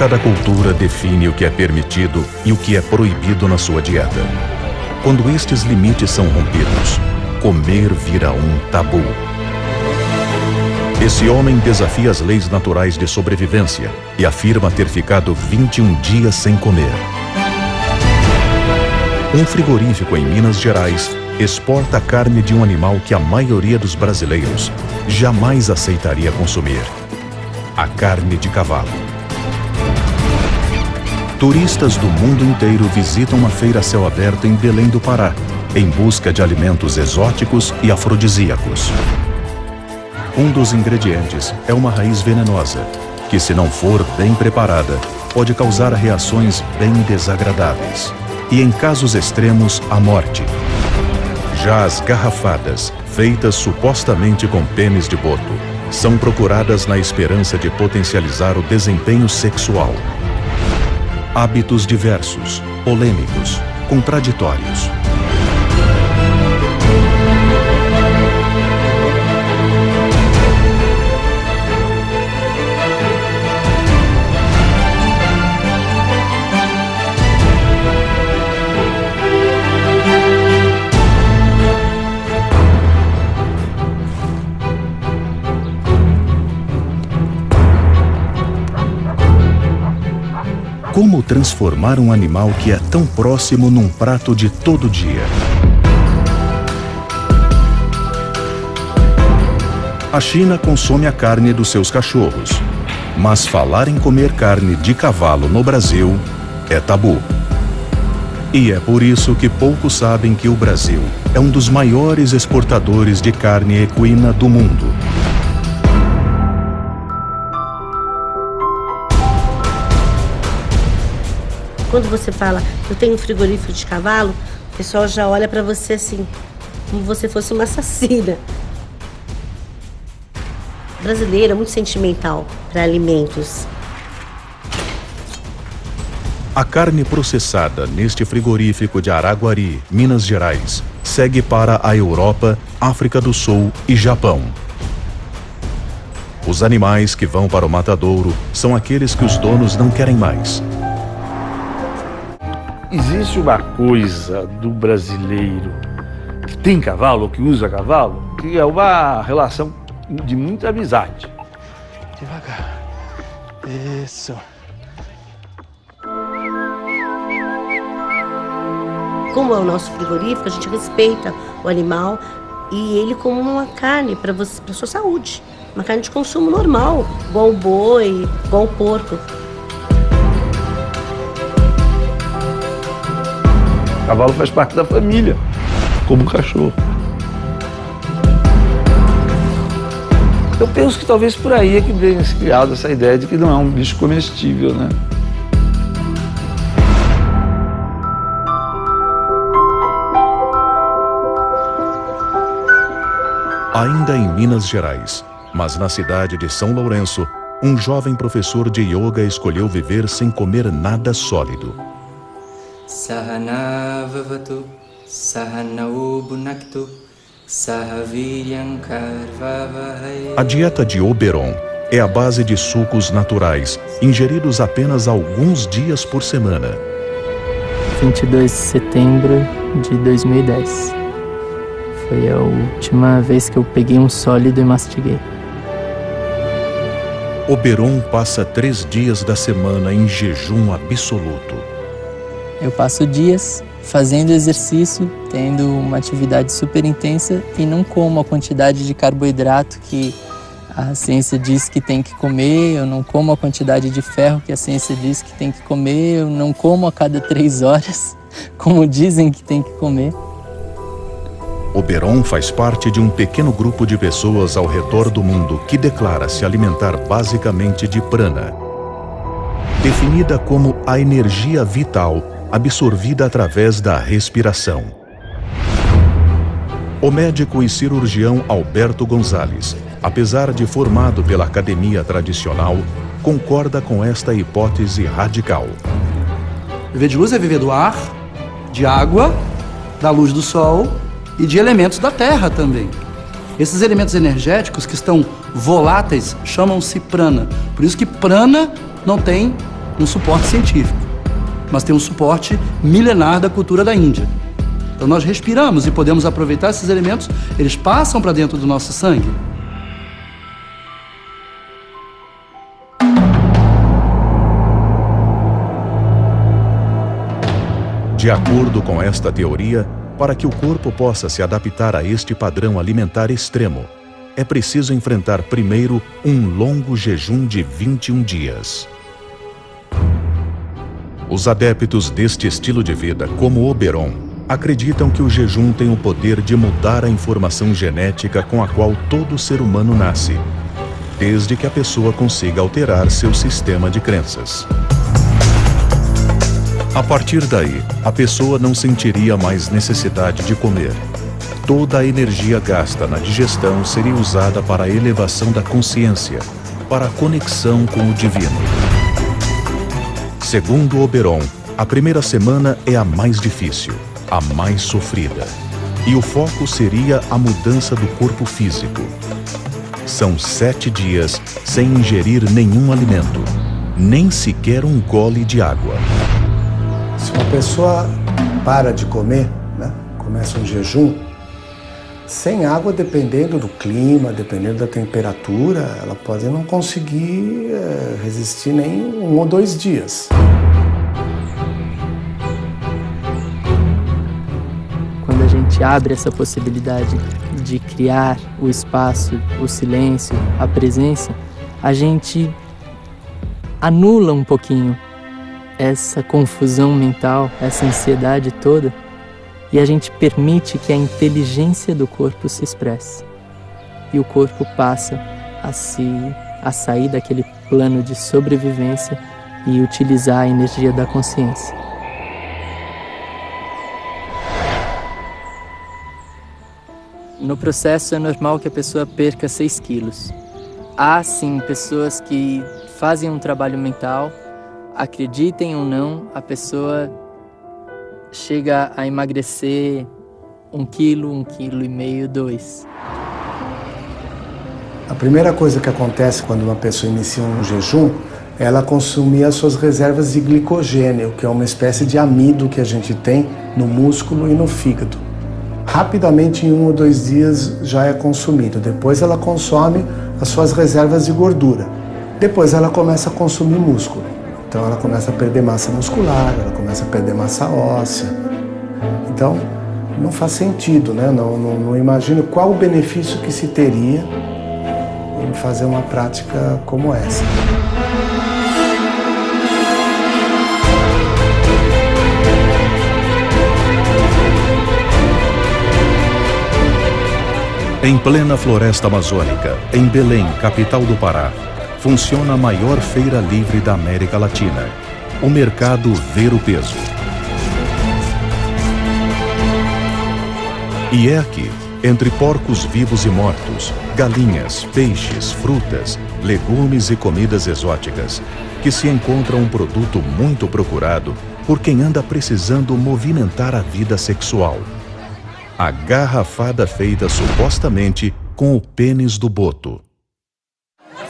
Cada cultura define o que é permitido e o que é proibido na sua dieta. Quando estes limites são rompidos, comer vira um tabu. Esse homem desafia as leis naturais de sobrevivência e afirma ter ficado 21 dias sem comer. Um frigorífico em Minas Gerais exporta a carne de um animal que a maioria dos brasileiros jamais aceitaria consumir: a carne de cavalo. Turistas do mundo inteiro visitam uma feira a céu aberto em Belém do Pará, em busca de alimentos exóticos e afrodisíacos. Um dos ingredientes é uma raiz venenosa, que, se não for bem preparada, pode causar reações bem desagradáveis e, em casos extremos, a morte. Já as garrafadas, feitas supostamente com pênis de boto, são procuradas na esperança de potencializar o desempenho sexual. Hábitos diversos, polêmicos, contraditórios. Como transformar um animal que é tão próximo num prato de todo dia? A China consome a carne dos seus cachorros, mas falar em comer carne de cavalo no Brasil é tabu. E é por isso que poucos sabem que o Brasil é um dos maiores exportadores de carne equina do mundo. Quando você fala, eu tenho um frigorífico de cavalo, o pessoal já olha para você assim, como se você fosse uma assassina. Brasileiro é muito sentimental para alimentos. A carne processada neste frigorífico de Araguari, Minas Gerais, segue para a Europa, África do Sul e Japão. Os animais que vão para o matadouro são aqueles que os donos não querem mais. Existe uma coisa do brasileiro que tem cavalo, ou que usa cavalo, que é uma relação de muita amizade. Devagar. Isso. Como é o nosso frigorífico, a gente respeita o animal e ele como uma carne para sua saúde. Uma carne de consumo normal, igual o boi, igual o porco. O cavalo faz parte da família, como o cachorro. Eu penso que talvez por aí é que venha se criado essa ideia de que não é um bicho comestível, né? Ainda em Minas Gerais, mas na cidade de São Lourenço, um jovem professor de yoga escolheu viver sem comer nada sólido. Sahana vavatu, sahanau bunaktu, sahaviryam karvavahai. A dieta de Oberon é a base de sucos naturais, ingeridos apenas alguns dias por semana. 22 de setembro de 2010. Foi a última vez que eu peguei um sólido e mastiguei. Oberon passa 3 dias da semana em jejum absoluto. Eu passo dias fazendo exercício, tendo uma atividade super intensa e não como a quantidade de carboidrato que a ciência diz que tem que comer, eu não como a quantidade de ferro que a ciência diz que tem que comer, eu não como a cada 3 horas, como dizem que tem que comer. Oberon faz parte de um pequeno grupo de pessoas ao redor do mundo que declara se alimentar basicamente de prana, definida como a energia vital absorvida através da respiração. O médico e cirurgião Alberto Gonzalez, apesar de formado pela academia tradicional, concorda com esta hipótese radical. Viver de luz é viver do ar, de água, da luz do sol e de elementos da terra também. Esses elementos energéticos que estão voláteis chamam-se prana. Por isso que prana não tem um suporte científico, mas tem um suporte milenar da cultura da Índia. Então nós respiramos e podemos aproveitar esses elementos, eles passam para dentro do nosso sangue. De acordo com esta teoria, para que o corpo possa se adaptar a este padrão alimentar extremo, é preciso enfrentar primeiro um longo jejum de 21 dias. Os adeptos deste estilo de vida, como Oberon, acreditam que o jejum tem o poder de mudar a informação genética com a qual todo ser humano nasce, desde que a pessoa consiga alterar seu sistema de crenças. A partir daí, a pessoa não sentiria mais necessidade de comer. Toda a energia gasta na digestão seria usada para a elevação da consciência, para a conexão com o divino. Segundo Oberon, a primeira semana é a mais difícil, a mais sofrida. E o foco seria a mudança do corpo físico. São 7 dias sem ingerir nenhum alimento, nem sequer um gole de água. Se uma pessoa para de comer, né, começa um jejum, sem água, dependendo do clima, dependendo da temperatura, ela pode não conseguir resistir nem 1 ou 2 dias. Quando a gente abre essa possibilidade de criar o espaço, o silêncio, a presença, a gente anula um pouquinho essa confusão mental, essa ansiedade toda, e a gente permite que a inteligência do corpo se expresse. E o corpo passa a sair daquele plano de sobrevivência e utilizar a energia da consciência. No processo é normal que a pessoa perca 6 quilos. Há sim pessoas que fazem um trabalho mental, acreditem ou não, a pessoa chega a emagrecer 1 quilo, 1,5 quilo, 2. A primeira coisa que acontece quando uma pessoa inicia um jejum é ela consumir as suas reservas de glicogênio, que é uma espécie de amido que a gente tem no músculo e no fígado. Rapidamente, em 1 ou 2 dias, já é consumido. Depois ela consome as suas reservas de gordura. Depois ela começa a consumir músculo. Então ela começa a perder massa muscular, ela começa a perder massa óssea. Então não faz sentido, né? Não imagino qual o benefício que se teria em fazer uma prática como essa. Em plena floresta amazônica, em Belém, capital do Pará, funciona a maior feira livre da América Latina, o mercado Ver o Peso. E é aqui, entre porcos vivos e mortos, galinhas, peixes, frutas, legumes e comidas exóticas, que se encontra um produto muito procurado por quem anda precisando movimentar a vida sexual. A garrafada feita supostamente com o pênis do boto.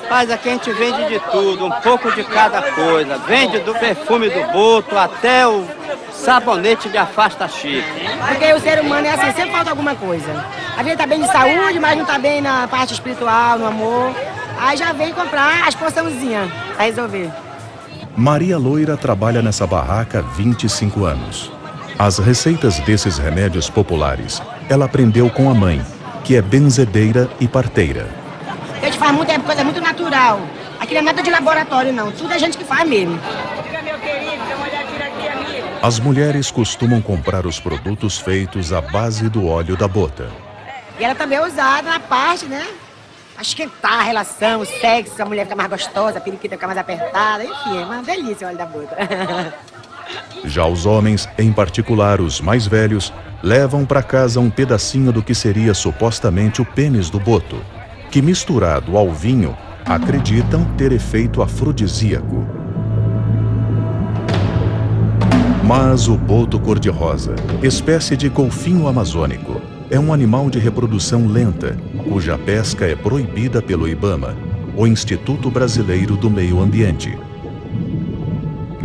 Mas aqui a gente vende de tudo, um pouco de cada coisa. Vende do perfume do boto até o sabonete de afasta-chico. Porque o ser humano é assim, sempre falta alguma coisa. A vida tá bem de saúde, mas não tá bem na parte espiritual, no amor. Aí já vem comprar as porçãozinhas pra resolver. Maria Loira trabalha nessa barraca há 25 anos. As receitas desses remédios populares, ela aprendeu com a mãe, que é benzedeira e parteira. A gente faz muita coisa muito natural. Aqui não é nada de laboratório, não. Tudo é gente que faz mesmo. As mulheres costumam comprar os produtos feitos à base do óleo da bota. E ela também é usada na parte, né? Pra esquentar a relação, o sexo, a mulher fica mais gostosa, a periquita fica mais apertada. Enfim, é uma delícia o óleo da bota. Já os homens, em particular os mais velhos, levam para casa um pedacinho do que seria supostamente o pênis do boto, que misturado ao vinho, acreditam ter efeito afrodisíaco. Mas o boto cor-de-rosa, espécie de golfinho amazônico, é um animal de reprodução lenta, cuja pesca é proibida pelo IBAMA, o Instituto Brasileiro do Meio Ambiente.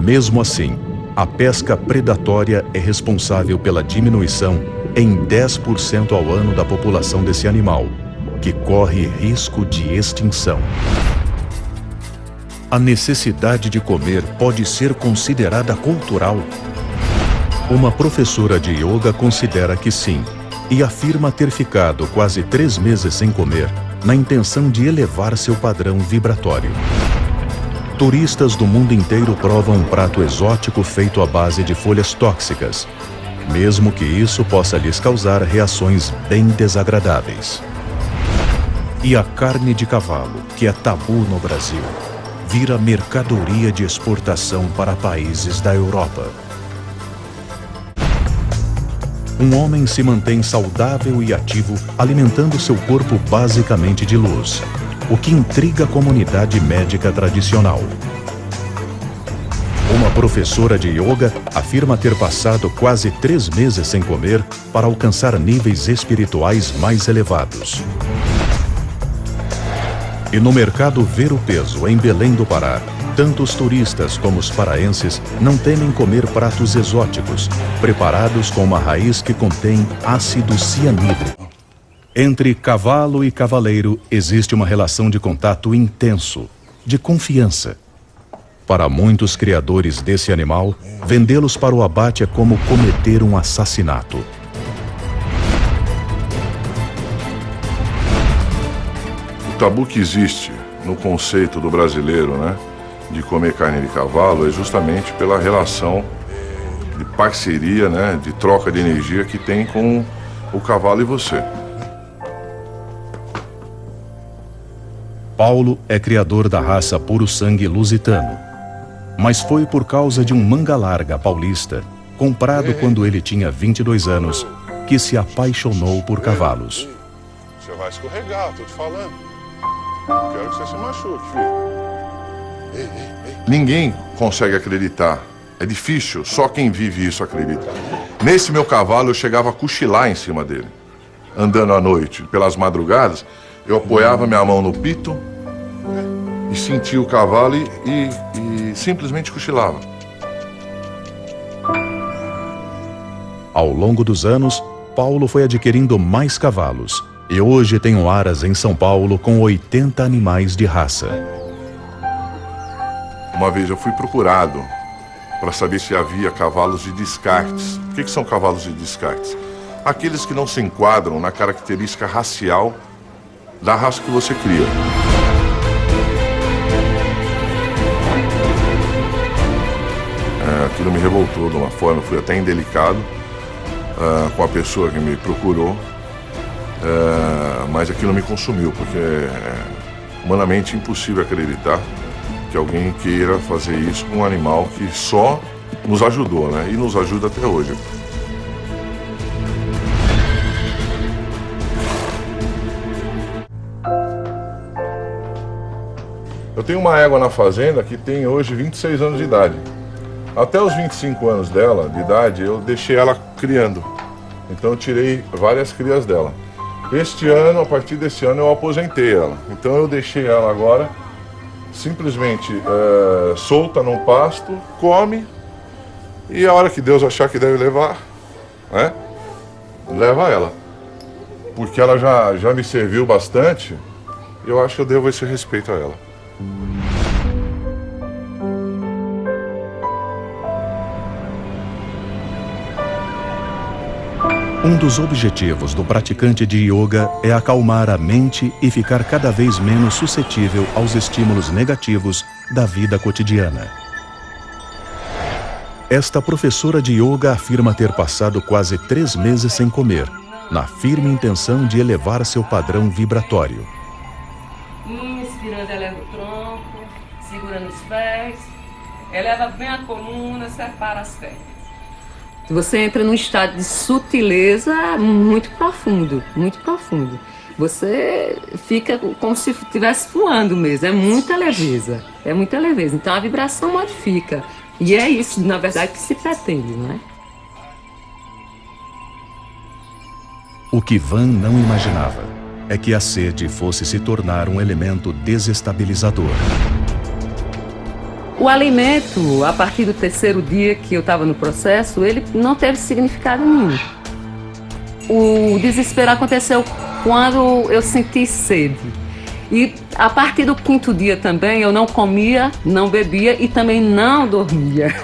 Mesmo assim, a pesca predatória é responsável pela diminuição em 10% ao ano da população desse animal, que corre risco de extinção. A necessidade de comer pode ser considerada cultural? Uma professora de yoga considera que sim, e afirma ter ficado quase 3 meses sem comer, na intenção de elevar seu padrão vibratório. Turistas do mundo inteiro provam um prato exótico feito à base de folhas tóxicas, mesmo que isso possa lhes causar reações bem desagradáveis. E a carne de cavalo, que é tabu no Brasil, vira mercadoria de exportação para países da Europa. Um homem se mantém saudável e ativo, alimentando seu corpo basicamente de luz, o que intriga a comunidade médica tradicional. Uma professora de yoga afirma ter passado quase 3 meses sem comer para alcançar níveis espirituais mais elevados. E no mercado Ver o Peso, em Belém do Pará, tanto os turistas como os paraenses não temem comer pratos exóticos, preparados com uma raiz que contém ácido cianídrico. Entre cavalo e cavaleiro existe uma relação de contato intenso, de confiança. Para muitos criadores desse animal, vendê-los para o abate é como cometer um assassinato. O tabu que existe no conceito do brasileiro, né, de comer carne de cavalo é justamente pela relação de parceria, né, de troca de energia que tem com o cavalo e você. Paulo é criador da raça puro sangue lusitano, mas foi por causa de um manga larga paulista, comprado quando ele tinha 22 anos, que se apaixonou por cavalos. Você vai escorregar, tô te falando. Não quero que você se machuque, filho. Ninguém consegue acreditar. É difícil, só quem vive isso acredita. Nesse meu cavalo eu chegava a cochilar em cima dele. Andando à noite, pelas madrugadas, eu apoiava minha mão no pito e sentia o cavalo e simplesmente cochilava. Ao longo dos anos, Paulo foi adquirindo mais cavalos e hoje tem um aras em São Paulo com 80 animais de raça. Uma vez eu fui procurado para saber se havia cavalos de descartes. O que são cavalos de descartes? Aqueles que não se enquadram na característica racial da raça que você cria. Aquilo me revoltou de uma forma, fui até indelicado com a pessoa que me procurou, mas aquilo me consumiu, porque é humanamente impossível acreditar que alguém queira fazer isso com um animal que só nos ajudou, né? E nos ajuda até hoje. Eu tenho uma égua na fazenda que tem hoje 26 anos de idade. Até os 25 anos dela, de idade, eu deixei ela criando. Então eu tirei várias crias dela. Este ano, a partir desse ano, eu aposentei ela. Então eu deixei ela agora simplesmente solta num pasto, come, e a hora que Deus achar que deve levar, né, leva ela. Porque ela já me serviu bastante, e eu acho que eu devo esse respeito a ela. Um dos objetivos do praticante de yoga é acalmar a mente e ficar cada vez menos suscetível aos estímulos negativos da vida cotidiana. Esta professora de yoga afirma ter passado quase 3 meses sem comer, na firme intenção de elevar seu padrão vibratório. Inspirando, eleva o tronco, segurando os pés, eleva bem a coluna, separa as pernas. Você entra num estado de sutileza muito profundo, muito profundo. Você fica como se estivesse voando mesmo, é muita leveza, é muita leveza. Então a vibração modifica. E é isso, na verdade, que se pretende, não é? O que Van não imaginava é que a sede fosse se tornar um elemento desestabilizador. O alimento, a partir do 3º dia que eu estava no processo, ele não teve significado nenhum. O desespero aconteceu quando eu senti sede. E a partir do 5º dia também eu não comia, não bebia e também não dormia.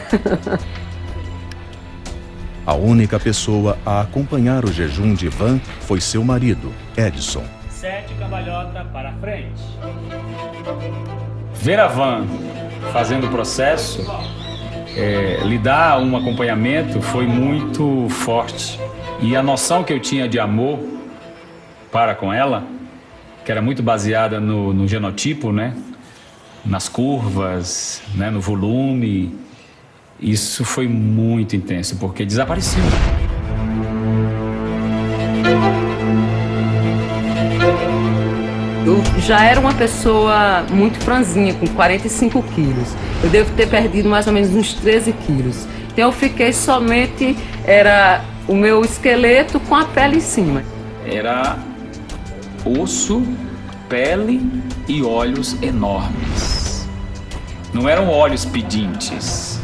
A única pessoa a acompanhar o jejum de Van foi seu marido, Edson. 7 cambalhota para frente. Ver a Van fazendo o processo, lhe dar um acompanhamento foi muito forte. E a noção que eu tinha de amor para com ela, que era muito baseada no genotipo, né? Nas curvas, né? No volume, isso foi muito intenso, porque desapareceu. Eu já era uma pessoa muito franzinha, com 45 quilos. Eu devo ter perdido mais ou menos uns 13 quilos. Então eu fiquei somente, era o meu esqueleto com a pele em cima. Era osso, pele e olhos enormes. Não eram olhos pedintes,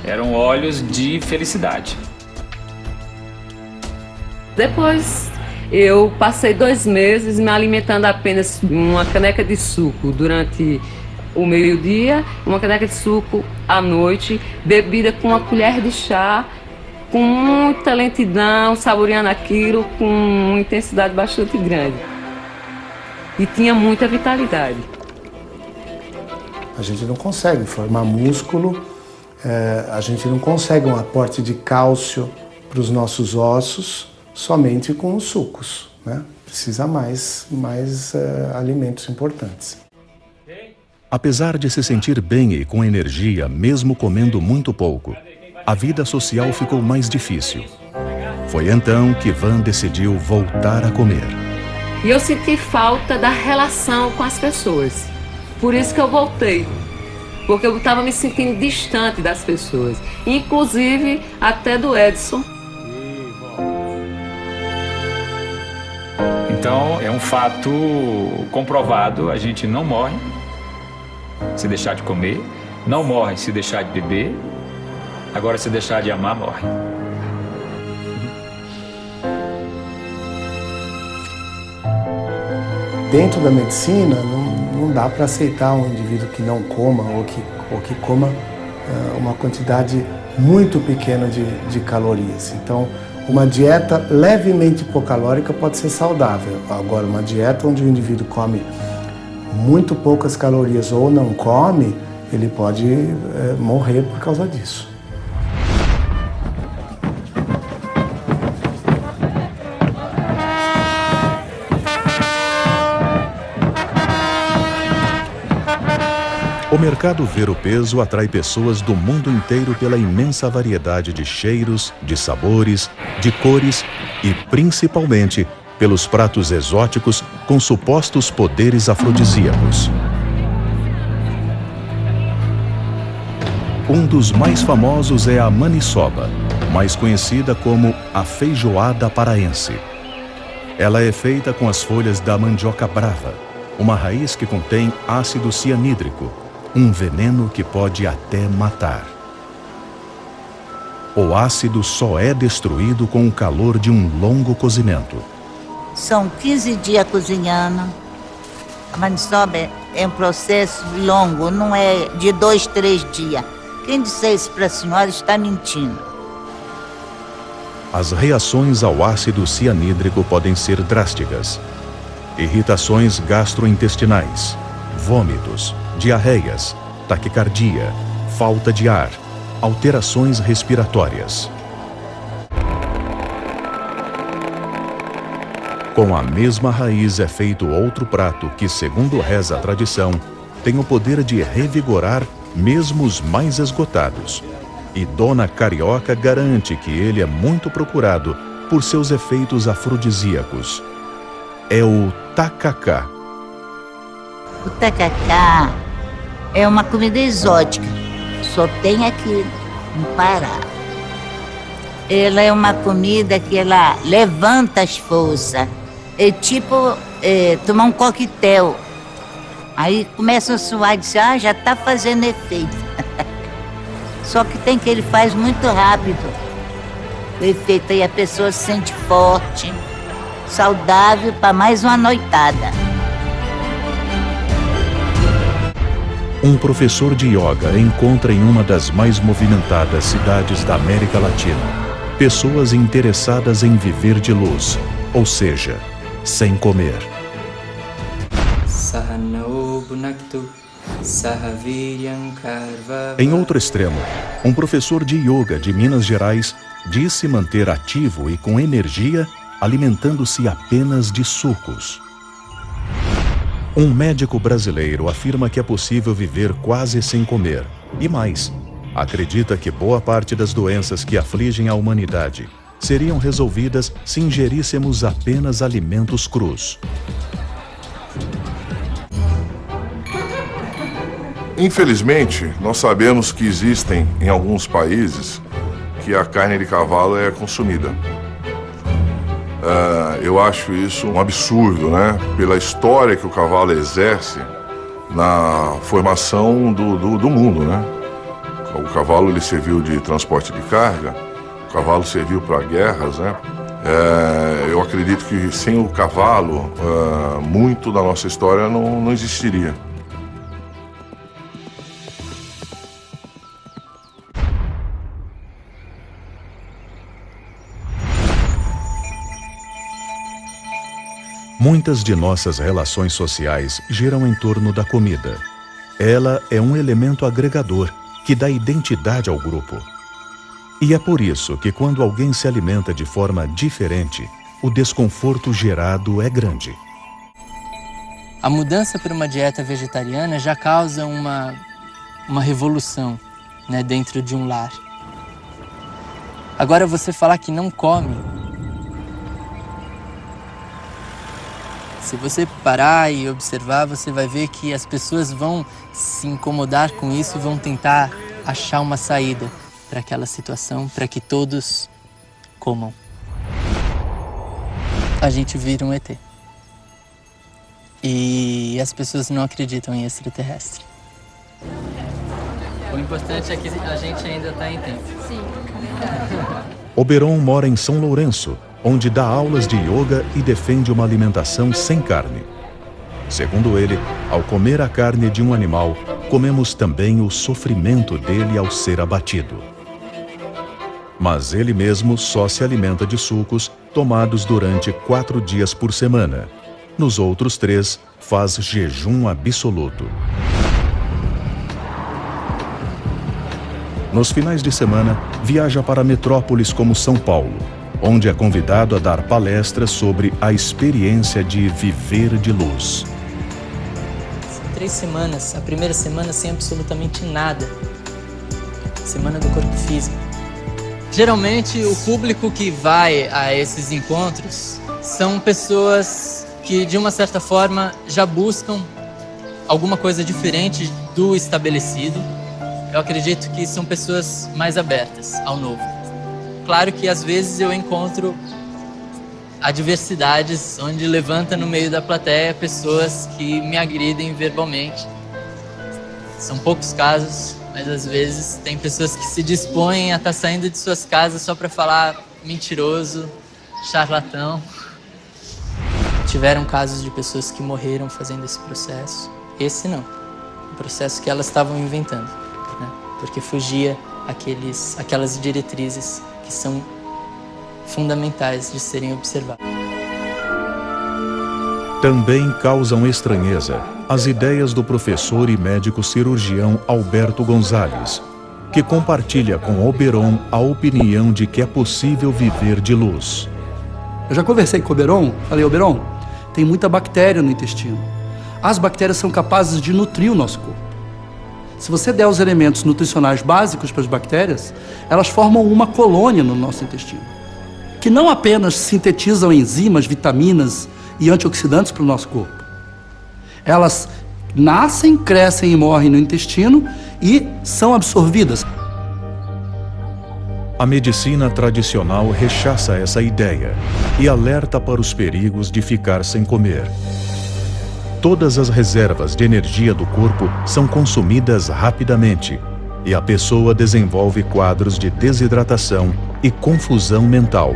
eram olhos de felicidade. Depois eu passei 2 meses me alimentando apenas uma caneca de suco durante o meio-dia, uma caneca de suco à noite, bebida com uma colher de chá, com muita lentidão, saboreando aquilo com uma intensidade bastante grande. E tinha muita vitalidade. A gente não consegue formar músculo, a gente não consegue um aporte de cálcio para os nossos ossos somente com os sucos, né? Precisa mais alimentos importantes. Apesar de se sentir bem e com energia, mesmo comendo muito pouco, a vida social ficou mais difícil. Foi então que Van decidiu voltar a comer. E eu senti falta da relação com as pessoas. Por isso que eu voltei. Porque eu estava me sentindo distante das pessoas. Inclusive até do Edson. Então é um fato comprovado, a gente não morre se deixar de comer, não morre se deixar de beber, agora se deixar de amar, morre. Dentro da medicina, não dá para aceitar um indivíduo que não coma ou que coma uma quantidade muito pequena de calorias. Então, uma dieta levemente hipocalórica pode ser saudável. Agora, uma dieta onde o indivíduo come muito poucas calorias ou não come, ele pode morrer por causa disso. O mercado Ver o Peso atrai pessoas do mundo inteiro pela imensa variedade de cheiros, de sabores, de cores e, principalmente, pelos pratos exóticos com supostos poderes afrodisíacos. Um dos mais famosos é a maniçoba, mais conhecida como a feijoada paraense. Ela é feita com as folhas da mandioca brava, uma raiz que contém ácido cianídrico, um veneno que pode até matar. O ácido só é destruído com o calor de um longo cozimento. São 15 dias cozinhando. A maniçoba é um processo longo, não é de 2, 3 dias. Quem disser isso para a senhora está mentindo. As reações ao ácido cianídrico podem ser drásticas. Irritações gastrointestinais, vômitos, diarreias, taquicardia, falta de ar, alterações respiratórias. Com a mesma raiz é feito outro prato que, segundo reza a tradição, tem o poder de revigorar mesmo os mais esgotados. E Dona Carioca garante que ele é muito procurado por seus efeitos afrodisíacos. É o tacacá. O tacacá é uma comida exótica, só tem aqui no Pará. Ela é uma comida que ela levanta as forças. É tipo tomar um coquetel. Aí começa a suar e diz, já tá fazendo efeito. Só que tem que ele faz muito rápido. O efeito aí a pessoa se sente forte, saudável para mais uma noitada. Um professor de yoga encontra em uma das mais movimentadas cidades da América Latina pessoas interessadas em viver de luz, ou seja, sem comer. Em outro extremo, um professor de yoga de Minas Gerais diz se manter ativo e com energia, alimentando-se apenas de sucos. Um médico brasileiro afirma que é possível viver quase sem comer. E mais, acredita que boa parte das doenças que afligem a humanidade seriam resolvidas se ingeríssemos apenas alimentos crus. Infelizmente, nós sabemos que existem em alguns países que a carne de cavalo é consumida. Eu acho isso um absurdo, né? Pela história que o cavalo exerce na formação do mundo, né? O cavalo ele serviu de transporte de carga, o cavalo serviu para guerras, né? Eu acredito que sem o cavalo, muito da nossa história não existiria. Muitas de nossas relações sociais giram em torno da comida. Ela é um elemento agregador que dá identidade ao grupo. E é por isso que quando alguém se alimenta de forma diferente, o desconforto gerado é grande. A mudança para uma dieta vegetariana já causa uma revolução, né, dentro de um lar. Agora você falar que não come, se você parar e observar, você vai ver que as pessoas vão se incomodar com isso e vão tentar achar uma saída para aquela situação, para que todos comam. A gente vira um ET. E as pessoas não acreditam em extraterrestre. O importante é que a gente ainda está em tempo. Sim. Oberon mora em São Lourenço, onde dá aulas de yoga e defende uma alimentação sem carne. Segundo ele, ao comer a carne de um animal, comemos também o sofrimento dele ao ser abatido. Mas ele mesmo só se alimenta de sucos tomados durante 4 dias por semana. Nos outros 3, faz jejum absoluto. Nos finais de semana, viaja para metrópoles como São Paulo, onde é convidado a dar palestras sobre a experiência de viver de luz. São 3 semanas, a primeira semana sem absolutamente nada. Semana do corpo físico. Geralmente o público que vai a esses encontros são pessoas que de uma certa forma já buscam alguma coisa diferente do estabelecido. Eu acredito que são pessoas mais abertas ao novo. Claro que às vezes eu encontro adversidades onde levanta no meio da plateia pessoas que me agridem verbalmente. São poucos casos, mas às vezes tem pessoas que se dispõem a estar saindo de suas casas só para falar mentiroso, charlatão. Tiveram casos de pessoas que morreram fazendo esse processo. Esse não, o processo que elas estavam inventando, né? Porque fugia aquelas diretrizes que são fundamentais de serem observadas. Também causam estranheza as ideias do professor e médico cirurgião Alberto Gonzalez, que compartilha com Oberon a opinião de que é possível viver de luz. Eu já conversei com o Oberon, falei, Oberon, tem muita bactéria no intestino. As bactérias são capazes de nutrir o nosso corpo. Se você der os elementos nutricionais básicos para as bactérias, elas formam uma colônia no nosso intestino, que não apenas sintetizam enzimas, vitaminas e antioxidantes para o nosso corpo. Elas nascem, crescem e morrem no intestino e são absorvidas. A medicina tradicional rechaça essa ideia e alerta para os perigos de ficar sem comer. Todas as reservas de energia do corpo são consumidas rapidamente e a pessoa desenvolve quadros de desidratação e confusão mental.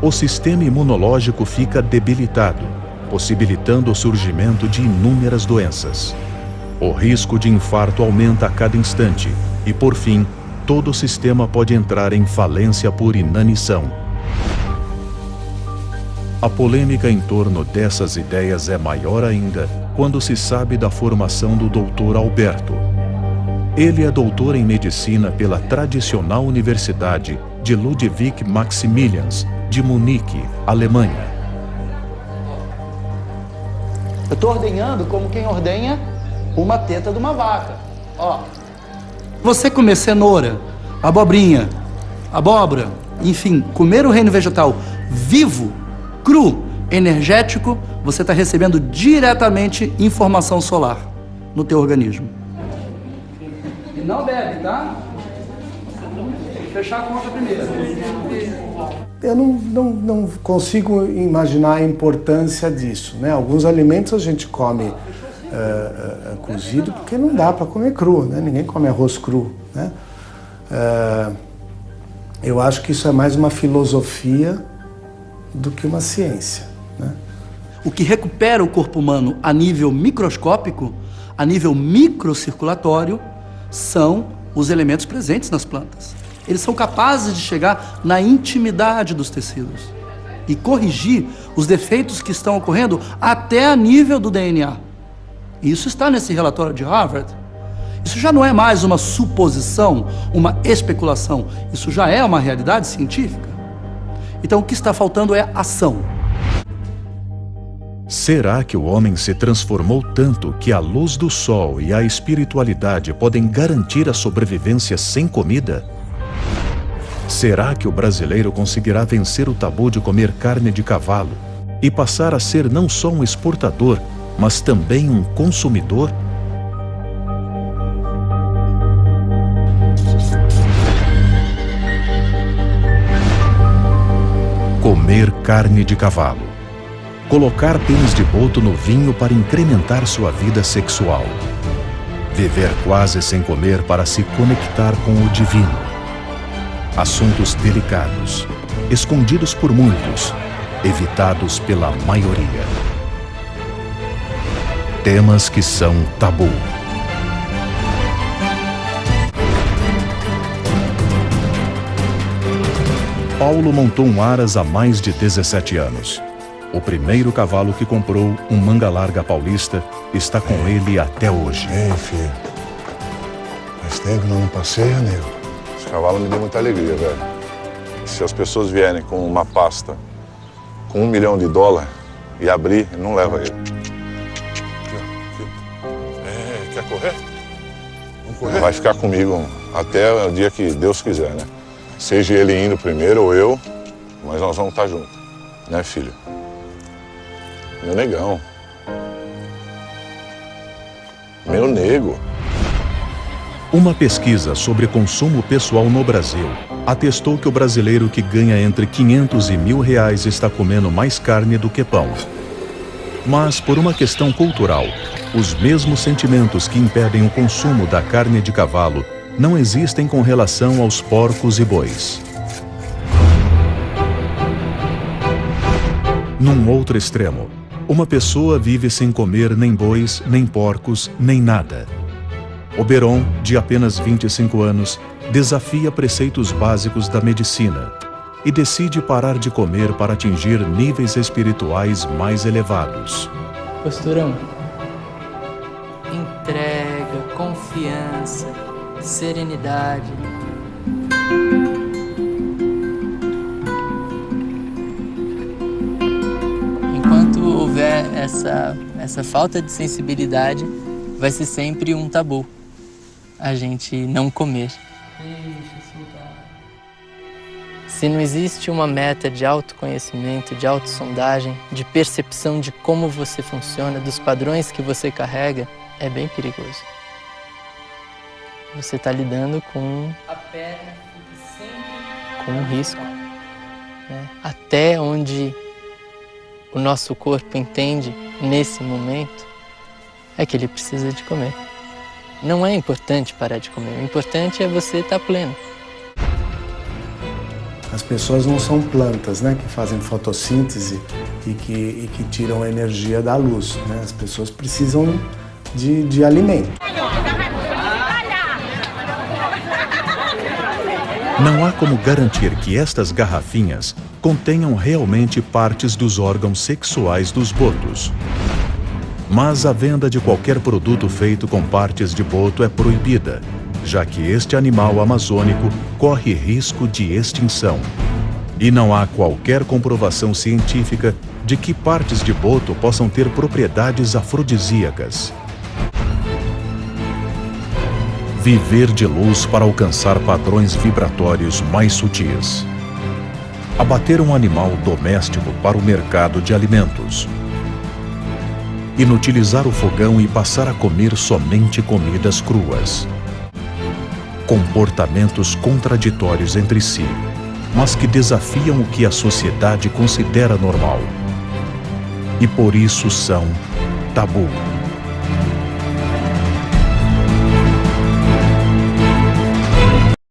O sistema imunológico fica debilitado, possibilitando o surgimento de inúmeras doenças. O risco de infarto aumenta a cada instante e, por fim, todo o sistema pode entrar em falência por inanição. A polêmica em torno dessas ideias é maior ainda quando se sabe da formação do Dr. Alberto. Ele é doutor em medicina pela tradicional Universidade de Ludwig Maximilians, de Munique, Alemanha. Eu estou ordenhando como quem ordenha uma teta de uma vaca. Ó. Você comer cenoura, abobrinha, abóbora, enfim, comer o reino vegetal vivo, cru, energético, você está recebendo diretamente informação solar no teu organismo. E não bebe, tá? Tem que fechar a conta primeiro. Eu não consigo imaginar a importância disso, né? Alguns alimentos a gente come cozido porque não dá para comer cru, né? Ninguém come arroz cru, né? Eu acho que isso é mais uma filosofia do que uma ciência, né? O que recupera o corpo humano a nível microscópico, a nível microcirculatório, são os elementos presentes nas plantas. Eles são capazes de chegar na intimidade dos tecidos e corrigir os defeitos que estão ocorrendo até a nível do DNA. E isso está nesse relatório de Harvard. Isso já não é mais uma suposição, uma especulação. Isso já é uma realidade científica. Então o que está faltando é ação. Será que o homem se transformou tanto que a luz do sol e a espiritualidade podem garantir a sobrevivência sem comida? Será que o brasileiro conseguirá vencer o tabu de comer carne de cavalo e passar a ser não só um exportador, mas também um consumidor? Comer carne de cavalo. Colocar pênis de boto no vinho para incrementar sua vida sexual. Viver quase sem comer para se conectar com o divino. Assuntos delicados, escondidos por muitos, evitados pela maioria. Temas que são tabu. Paulo montou um Aras há mais de 17 anos. O primeiro cavalo que comprou, um manga larga paulista, está com ele até hoje. Ei, filho. Faz tempo que não passeia, nego. Esse cavalo me deu muita alegria, velho. Se as pessoas vierem com uma pasta com $1 milhão e abrir, não leva ele. Quer correr? Vamos correr? Ele vai ficar comigo até o dia que Deus quiser, né? Seja ele indo primeiro ou eu, mas nós vamos estar juntos, né, filho? Meu negão. Meu nego. Uma pesquisa sobre consumo pessoal no Brasil atestou que o brasileiro que ganha entre R$500 e R$1.000 está comendo mais carne do que pão. Mas, por uma questão cultural, os mesmos sentimentos que impedem o consumo da carne de cavalo não existem com relação aos porcos e bois. Num outro extremo, uma pessoa vive sem comer nem bois, nem porcos, nem nada. Oberon, de apenas 25 anos, desafia preceitos básicos da medicina e decide parar de comer para atingir níveis espirituais mais elevados. Posturão. Entrega, confiança, serenidade. Enquanto houver essa falta de sensibilidade, vai ser sempre um tabu a gente não comer. Se não existe uma meta de autoconhecimento, de autossondagem, de percepção de como você funciona, dos padrões que você carrega, é bem perigoso. Você está lidando com um risco, né? Até onde o nosso corpo entende nesse momento, é que ele precisa de comer. Não é importante parar de comer, o importante é você estar pleno. As pessoas não são plantas, né, que fazem fotossíntese e que tiram a energia da luz, né? As pessoas precisam de alimento. Não há como garantir que estas garrafinhas contenham realmente partes dos órgãos sexuais dos botos. Mas a venda de qualquer produto feito com partes de boto é proibida, já que este animal amazônico corre risco de extinção. E não há qualquer comprovação científica de que partes de boto possam ter propriedades afrodisíacas. Viver de luz para alcançar padrões vibratórios mais sutis. Abater um animal doméstico para o mercado de alimentos. Inutilizar o fogão e passar a comer somente comidas cruas. Comportamentos contraditórios entre si, mas que desafiam o que a sociedade considera normal. E por isso são tabu.